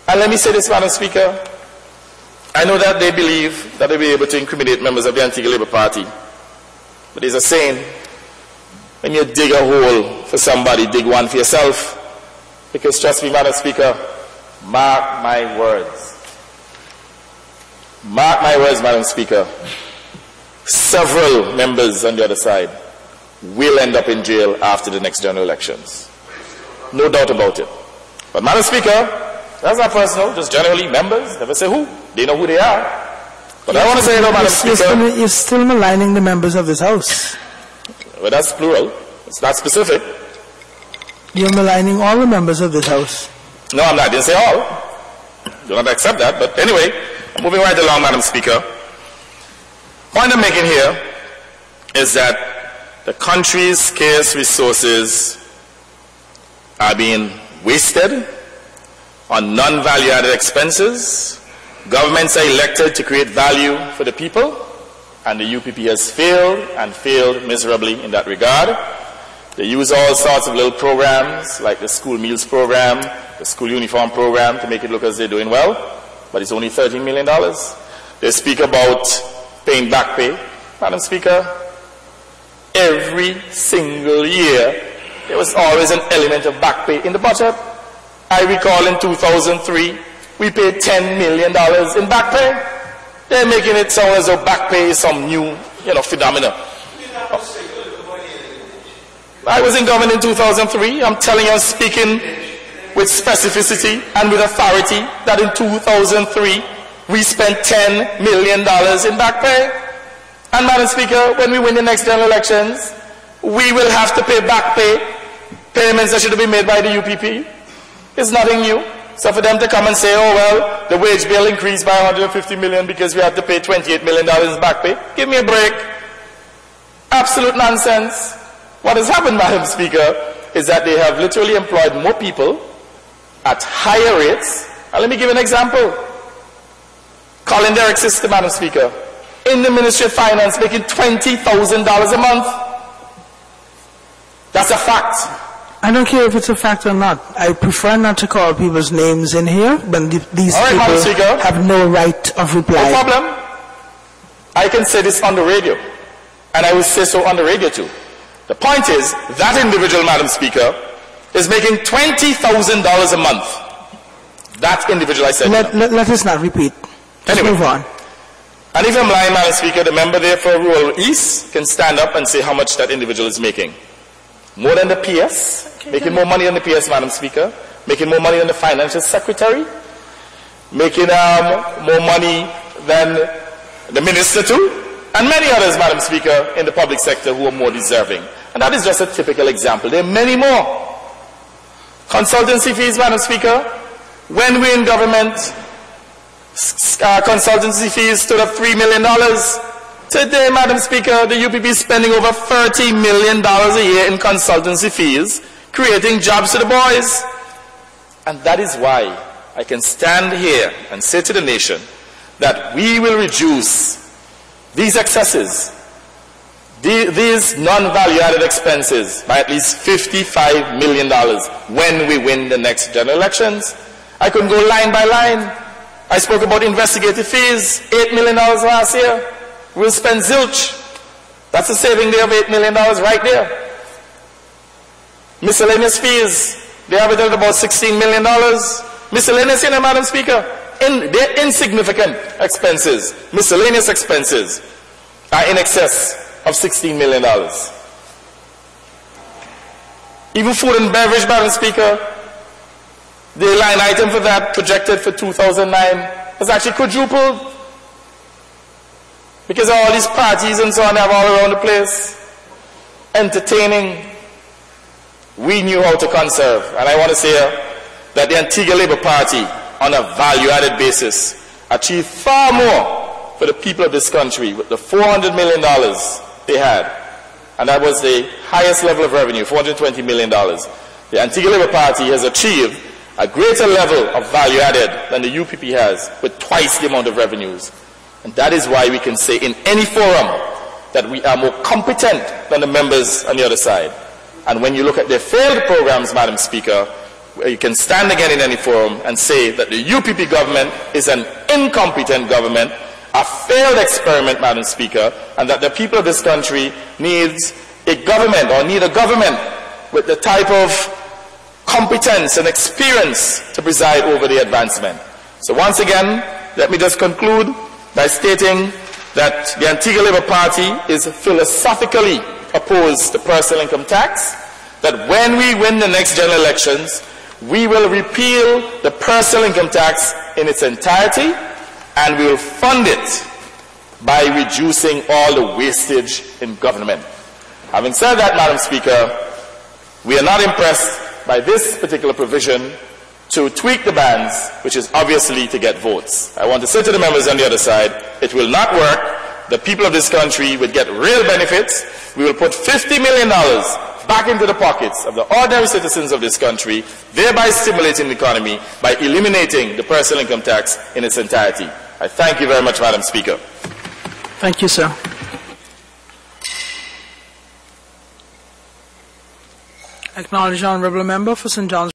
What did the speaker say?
And let me say this, Madam Speaker. I know that they believe that they'll be able to incriminate members of the Antigua Labour Party. But there's a saying, when you dig a hole for somebody, dig one for yourself. Because trust me, Madam Speaker, mark my words. Mark my words, Madam Speaker. Several members on the other side will end up in jail after the next general elections. No doubt about it. But Madam Speaker, that's not personal, just generally members, never say who. They know who they are. But I want to say, Madam Speaker, you're still maligning the members of this House. Well, that's plural. It's not specific. You're maligning all the members of this House. No, I'm not. I didn't say all. Do not accept that. But anyway, I'm moving right along, Madam Speaker. Point I'm making here is that the country's scarce resources are being wasted on non-value-added expenses. Governments are elected to create value for the people, and the UPP has failed and failed miserably in that regard. They use all sorts of little programs, like the school meals program, the school uniform program, to make it look as they're doing well, but it's only $13 million. They speak about paying back pay. Madam Speaker, every single year, there was always an element of back pay in the budget. I recall in 2003, we paid $10 million in back pay. They're making it sound as though back pay is some new, phenomena. I was in government in 2003. I'm telling you, I'm speaking with specificity and with authority that in 2003, we spent $10 million in back pay. And Madam Speaker, when we win the next general elections, we will have to pay back pay, payments that should have been made by the UPP. It's nothing new. So for them to come and say, oh well, the wage bill increased by $150 million because we had to pay $28 million in back pay. Give me a break. Absolute nonsense. What has happened, Madam Speaker, is that they have literally employed more people at higher rates. And let me give an example. Colin Derrick's sister, Madam Speaker, in the Ministry of Finance, making $20,000 a month. That's a fact. I don't care if it's a fact or not. I prefer not to call people's names in here when these people have no right of reply. No problem. I can say this on the radio, and I will say so on the radio too. The point is, that individual, Madam Speaker, is making $20,000 a month. That individual, I said. Let us not repeat. Let's move on. And if I'm lying, Madam Speaker, the member there for Rural East can stand up and say how much that individual is making. More than the PS, making more money than the PS, Madam Speaker, making more money than the Financial Secretary, making more money than the Minister too, and many others, Madam Speaker, in the public sector who are more deserving. And that is just a typical example. There are many more. Consultancy fees, Madam Speaker. When we're in government, consultancy fees stood at $3 million. Today, Madam Speaker, the UPP is spending over $30 million a year in consultancy fees, creating jobs to the boys. And that is why I can stand here and say to the nation that we will reduce these excesses, these non-value-added expenses, by at least $55 million when we win the next general elections. I couldn't go line by line. I spoke about investigative fees, $8 million last year. We'll spend zilch. That's a saving there of $8 million right there. Miscellaneous fees, they have it at about $16 million. Miscellaneous, Madam Speaker, they're insignificant expenses. Miscellaneous expenses are in excess of $16 million. Even food and beverage, Madam Speaker, the line item for that projected for 2009 was actually quadrupled. Because of all these parties and so on they have all around the place, entertaining, we knew how to conserve. And I want to say that the Antigua Labour Party, on a value-added basis, achieved far more for the people of this country with the $400 million they had. And that was the highest level of revenue, $420 million. The Antigua Labour Party has achieved a greater level of value-added than the UPP has, with twice the amount of revenues. And that is why we can say in any forum that we are more competent than the members on the other side. And when you look at their failed programs, Madam Speaker, where you can stand again in any forum and say that the UPP government is an incompetent government, a failed experiment, Madam Speaker, and that the people of this country needs a government, or need a government with the type of competence and experience to preside over the advancement. So once again, let me just conclude by stating that the Antigua Labour Party is philosophically opposed to personal income tax, that when we win the next general elections, we will repeal the personal income tax in its entirety, and we will fund it by reducing all the wastage in government. Having said that, Madam Speaker, we are not impressed by this particular provision to tweak the bans, which is obviously to get votes. I want to say to the members on the other side, it will not work. The people of this country would get real benefits. We will put $50 million back into the pockets of the ordinary citizens of this country, thereby stimulating the economy by eliminating the personal income tax in its entirety. I thank you very much, Madam Speaker. Thank you, sir. Acknowledge the Honourable Member for St. John's.